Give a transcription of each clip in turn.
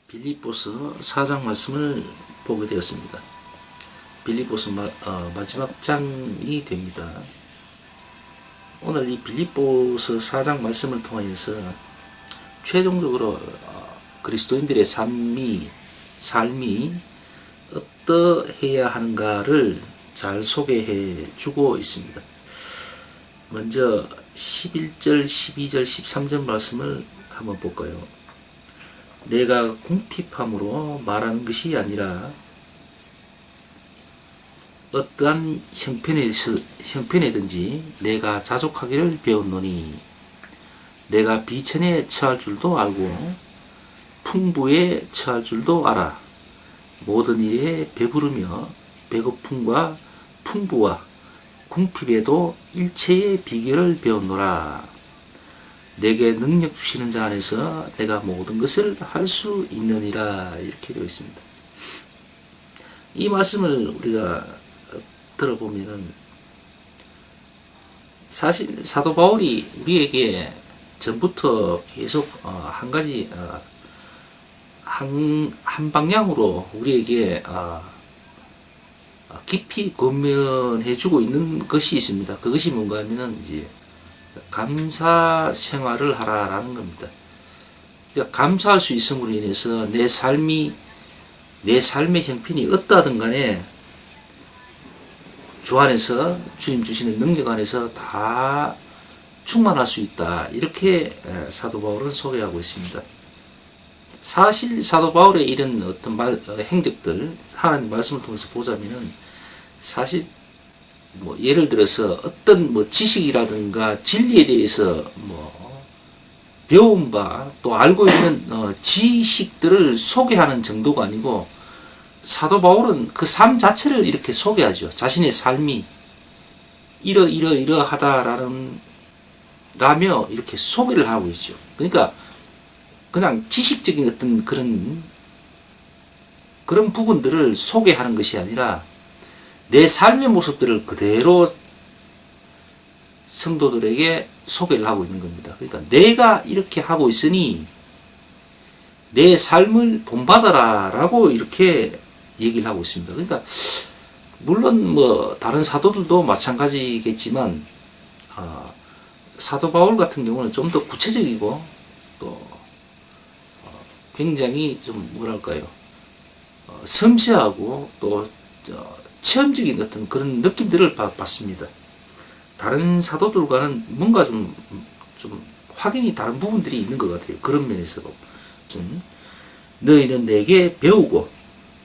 빌립보서 4장 말씀을 보게 되었습니다. 빌립보서 마지막 장이 됩니다. 오늘 이 빌립보서 4장 말씀을 통하여서 최종적으로 그리스도인들의 삶이 어떠해야 하는가를 잘 소개해 주고 있습니다. 먼저 11절, 12절, 13절 말씀을 한번 볼까요? 내가 궁핍함으로 말하는 것이 아니라 어떠한 형편에든지 내가 자족하기를 배웠노니 내가 비천에 처할 줄도 알고 풍부에 처할 줄도 알아. 모든 일에 배부르며 배고픔과 풍부와 궁핍에도 일체의 비결을 배웠노라. 내게 능력 주시는 자 안에서 내가 모든 것을 할 수 있느니라. 이렇게 되어 있습니다. 이 말씀을 우리가 들어보면은 사실 사도 바울이 우리에게 전부터 계속 한 가지 한 방향으로 우리에게 깊이 권면해 주고 있는 것이 있습니다. 그것이 뭔가 하면은 이제 감사 생활을 하라라는 겁니다. 그러니까 감사할 수 있음으로 인해서 내 삶의 형편이 어떠하든 간에 주 안에서 주님 주시는 능력 안에서 다 충만할 수 있다. 이렇게 사도 바울은 소개하고 있습니다. 사실 사도 바울의 이런 어떤 행적들 하나님 말씀을 통해서 보자면은 사실 예를 들어서 어떤 지식이라든가 진리에 대해서 배운 바 또 알고 있는 지식들을 소개하는 정도가 아니고 사도 바울은 그 삶 자체를 이렇게 소개하죠. 자신의 삶이 이러하다라며 이렇게 소개를 하고 있죠. 그러니까 그냥 지식적인 어떤 그런 부분들을 소개하는 것이 아니라 내 삶의 모습들을 그대로 성도들에게 소개를 하고 있는 겁니다. 그러니까 내가 이렇게 하고 있으니 내 삶을 본받아라 라고 이렇게 얘기를 하고 있습니다. 그러니까 물론 다른 사도들도 마찬가지겠지만 사도 바울 같은 경우는 좀 더 구체적이고 또 굉장히 좀 뭐랄까요, 섬세하고 또 체험적인 어떤 그런 느낌들을 받습니다. 다른 사도들과는 뭔가 좀 확연히 다른 부분들이 있는 것 같아요. 그런 면에서 너희는 내게 배우고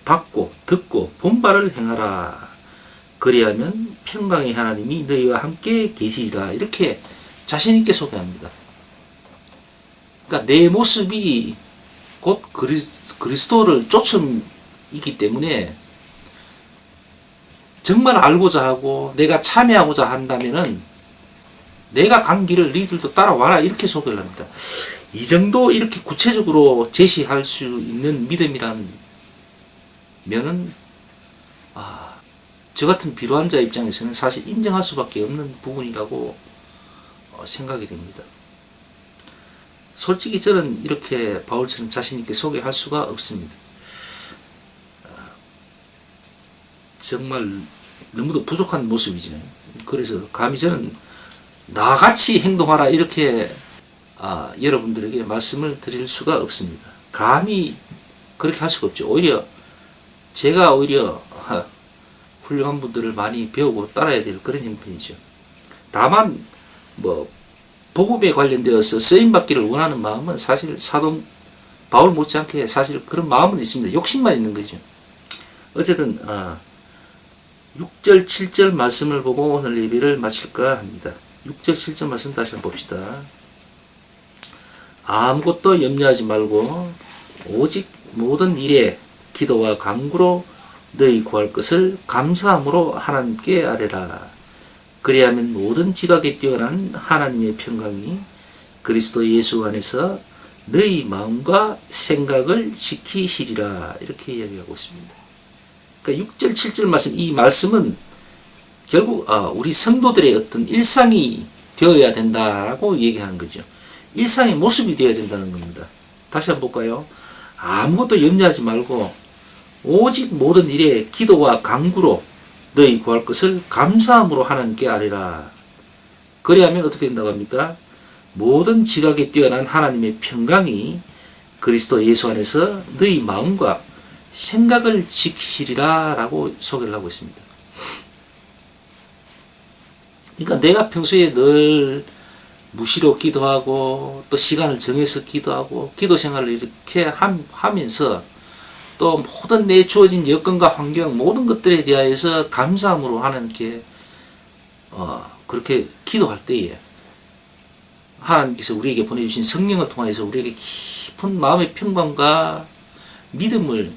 받고 듣고 본바를 행하라. 그리하면 평강의 하나님이 너희와 함께 계시리라. 이렇게 자신 있게 소개합니다. 그러니까 내 모습이 곧 그리스도를 쫓음이기 때문에 정말 알고자 하고 내가 참여하고자 한다면은 내가 간 길을 너희들도 따라와라. 이렇게 소개를 합니다. 이 정도 이렇게 구체적으로 제시할 수 있는 믿음이라는 면은 저 같은 비로한 자 입장에서는 사실 인정할 수밖에 없는 부분이라고 생각이 됩니다. 솔직히 저는 이렇게 바울처럼 자신 있게 소개할 수가 없습니다. 정말 너무도 부족한 모습이죠. 그래서 감히 저는 나같이 행동하라 이렇게 여러분들에게 말씀을 드릴 수가 없습니다. 감히 그렇게 할 수가 없죠. 제가 오히려 훌륭한 분들을 많이 배우고 따라야 될 그런 형편이죠. 다만 복음에 관련되어서 쓰임받기를 원하는 마음은 사실 사도 바울 못지않게 사실 그런 마음은 있습니다. 욕심만 있는 거죠. 어쨌든 6절 7절 말씀을 보고 오늘 예배를 마칠까 합니다. 6절 7절 말씀 다시 한번 봅시다. 아무것도 염려하지 말고 오직 모든 일에 기도와 간구로 너희 구할 것을 감사함으로 하나님께 아뢰라. 그리하면 모든 지각에 뛰어난 하나님의 평강이 그리스도 예수 안에서 너희 마음과 생각을 지키시리라. 이렇게 이야기하고 있습니다. 그러니까 6절 7절 말씀, 이 말씀은 결국 우리 성도들의 어떤 일상이 되어야 된다라고 얘기하는 거죠. 일상의 모습이 되어야 된다는 겁니다. 다시 한번 볼까요? 아무것도 염려하지 말고 오직 모든 일에 기도와 간구로 너희 구할 것을 감사함으로 하나님께 아뢰라. 그래야면 어떻게 된다고 합니까? 모든 지각에 뛰어난 하나님의 평강이 그리스도 예수 안에서 너희 마음과 생각을 지키시리라 라고 소개를 하고 있습니다. 그러니까 내가 평소에 늘 무시로 기도하고 또 시간을 정해서 기도하고 기도 생활을 이렇게 하면서 또 모든 내 주어진 여건과 환경 모든 것들에 대하여서 감사함으로 하나님께 그렇게 기도할 때에 하나님께서 우리에게 보내주신 성령을 통해서 우리에게 깊은 마음의 평강과 믿음을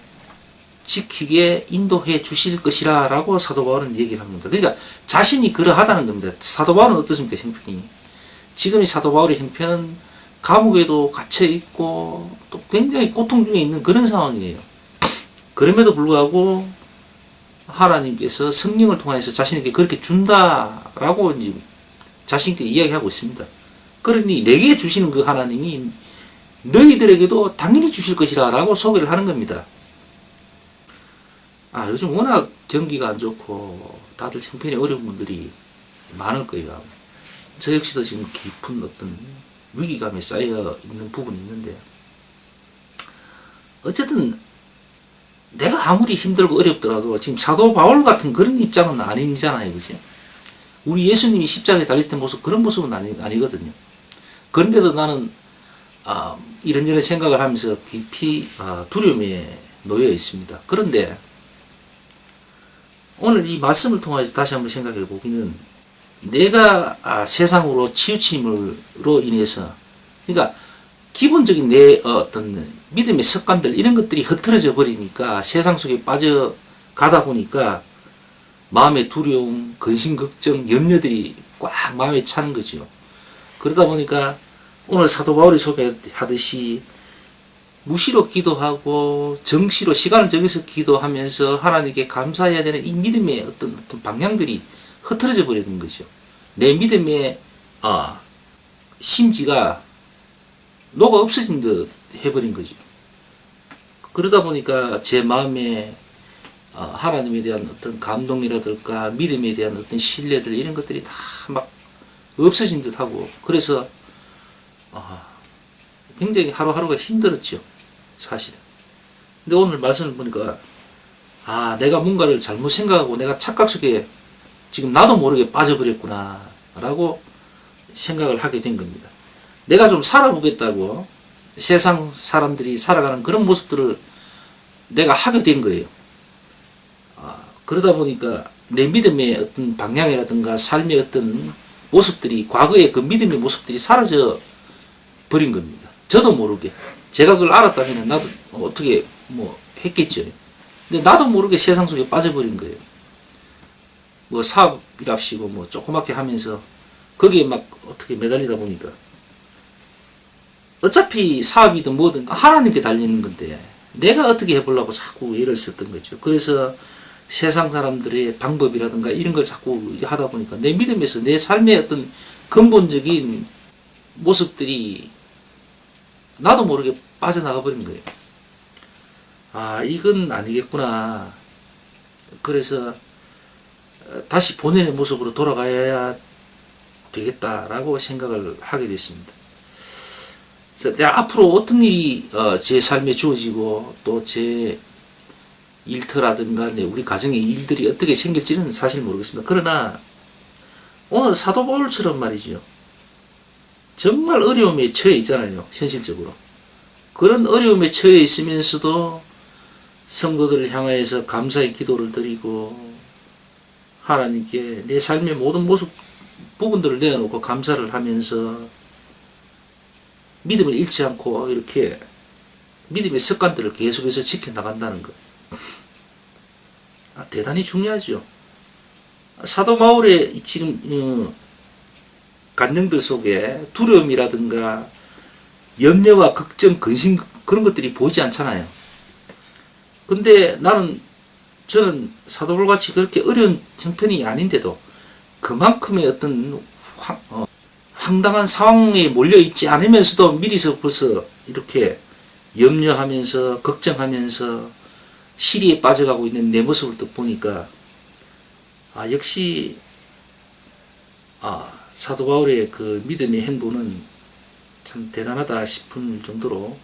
지키게 인도해 주실 것이라 라고 사도 바울은 얘기를 합니다. 그러니까 자신이 그러하다는 겁니다. 사도 바울은 어떻습니까? 형편이. 지금 이 사도 바울의 형편은 감옥에도 갇혀 있고 또 굉장히 고통 중에 있는 그런 상황이에요. 그럼에도 불구하고 하나님께서 성령을 통해서 자신에게 그렇게 준다라고 이제 자신께 이야기하고 있습니다. 그러니 내게 주시는 그 하나님이 너희들에게도 당연히 주실 것이라 라고 소개를 하는 겁니다. 요즘 워낙 경기가 안 좋고 다들 형편이 어려운 분들이 많을 거예요. 저 역시도 지금 깊은 어떤 위기감에 쌓여 있는 부분이 있는데, 어쨌든 내가 아무리 힘들고 어렵더라도 지금 사도 바울 같은 그런 입장은 아니잖아요. 그죠? 우리 예수님이 십자가에 달렸을 때 모습, 그런 모습은 아니거든요. 그런데도 나는 이런저런 생각을 하면서 깊이 두려움에 놓여 있습니다. 그런데 오늘 이 말씀을 통해서 다시 한번 생각해 보기는, 내가 세상으로 치우침으로 인해서, 그러니까 기본적인 내 어떤 믿음의 습관들 이런 것들이 흐트러져 버리니까 세상 속에 빠져가다 보니까 마음의 두려움, 근심, 걱정, 염려들이 꽉 마음에 차는 거죠. 그러다 보니까 오늘 사도 바울이 소개하듯이 무시로 기도하고 정시로 시간을 정해서 기도하면서 하나님께 감사해야 되는 이 믿음의 어떤 방향들이 흐트러져 버리는 거죠. 내 믿음의 심지가 녹아 없어진 듯 해버린 거죠. 그러다 보니까 제 마음에 하나님에 대한 어떤 감동이라든가 믿음에 대한 어떤 신뢰들 이런 것들이 다 막 없어진 듯 하고, 그래서 굉장히 하루하루가 힘들었죠, 사실은. 근데 오늘 말씀을 보니까 내가 뭔가를 잘못 생각하고 내가 착각 속에 지금 나도 모르게 빠져버렸구나 라고 생각을 하게 된 겁니다. 내가 좀 살아보겠다고 세상 사람들이 살아가는 그런 모습들을 내가 하게 된 거예요. 그러다 보니까 내 믿음의 어떤 방향이라든가 삶의 어떤 모습들이, 과거의 그 믿음의 모습들이 사라져 버린 겁니다. 저도 모르게. 제가 그걸 알았다면 나도 어떻게 했겠죠. 근데 나도 모르게 세상 속에 빠져버린 거예요. 사업이랍시고 조그맣게 하면서 거기에 막 어떻게 매달리다 보니까 어차피 사업이든 뭐든 하나님께 달리는 건데 내가 어떻게 해보려고 자꾸 애를 썼던 거죠. 그래서 세상 사람들의 방법이라든가 이런 걸 자꾸 하다 보니까 내 믿음에서 내 삶의 어떤 근본적인 모습들이 나도 모르게 빠져나가 버린 거예요. 이건 아니겠구나. 그래서 다시 본연의 모습으로 돌아가야 되겠다라고 생각을 하게 됐습니다. 내가 앞으로 어떤 일이 제 삶에 주어지고 또 제 일터라든가 우리 가정의 일들이 어떻게 생길지는 사실 모르겠습니다. 그러나 오늘 사도 바울처럼 말이죠, 정말 어려움에 처해 있잖아요. 현실적으로 그런 어려움에 처해 있으면서도 성도들을 향하여서 감사의 기도를 드리고 하나님께 내 삶의 모든 부분들을 내어놓고 감사를 하면서 믿음을 잃지 않고 이렇게 믿음의 습관들을 계속해서 지켜나간다는 것, 대단히 중요하죠. 사도 바울의 지금 간증들 속에 두려움이라든가 염려와 걱정, 근심 그런 것들이 보이지 않잖아요. 근데 저는 사도 바울같이 그렇게 어려운 형편이 아닌데도 그만큼의 어떤 황당한 상황에 몰려 있지 않으면서도 미리서 벌써 이렇게 염려하면서 걱정하면서 시리에 빠져가고 있는 내 모습을 또 보니까 역시 사도 바울의 그 믿음의 행보는 참 대단하다 싶은 정도로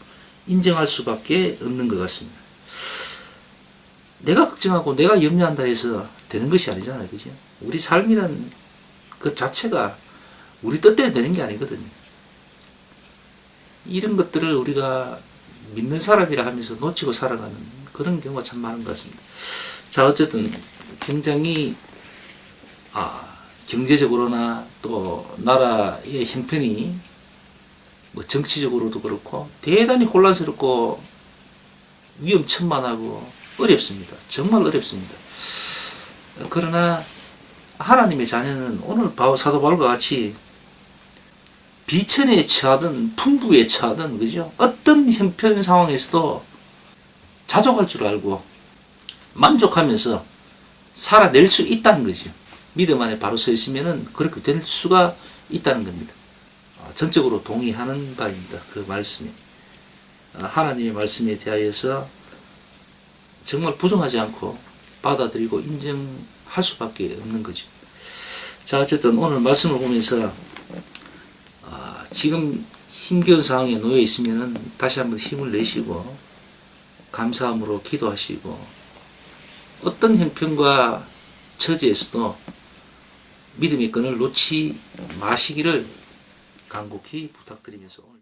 인정할 수밖에 없는 것 같습니다. 내가 걱정하고 내가 염려한다 해서 되는 것이 아니잖아요. 그죠? 우리 삶이란 그 자체가 우리 뜻대로 되는 게 아니거든요. 이런 것들을 우리가 믿는 사람이라 하면서 놓치고 살아가는 그런 경우가 참 많은 것 같습니다. 자, 어쨌든 굉장히 경제적으로나 또 나라의 형편이 뭐 정치적으로도 그렇고 대단히 혼란스럽고 위험천만하고 어렵습니다. 정말 어렵습니다. 그러나 하나님의 자녀는 오늘 사도 바울과 같이 비천에 처하든 풍부에 처하든 그죠? 어떤 형편 상황에서도 자족할 줄 알고 만족하면서 살아낼 수 있다는 거죠. 믿음 안에 바로 서 있으면은 그렇게 될 수가 있다는 겁니다. 전적으로 동의하는 바입니다. 그 말씀에. 하나님의 말씀에 대하여서 정말 부정하지 않고 받아들이고 인정할 수밖에 없는 거죠. 자, 어쨌든 오늘 말씀을 보면서 지금 힘겨운 상황에 놓여 있으면은 다시 한번 힘을 내시고 감사함으로 기도하시고 어떤 형편과 처지에서도 믿음의 끈을 놓지 마시기를 간곡히 부탁드리면서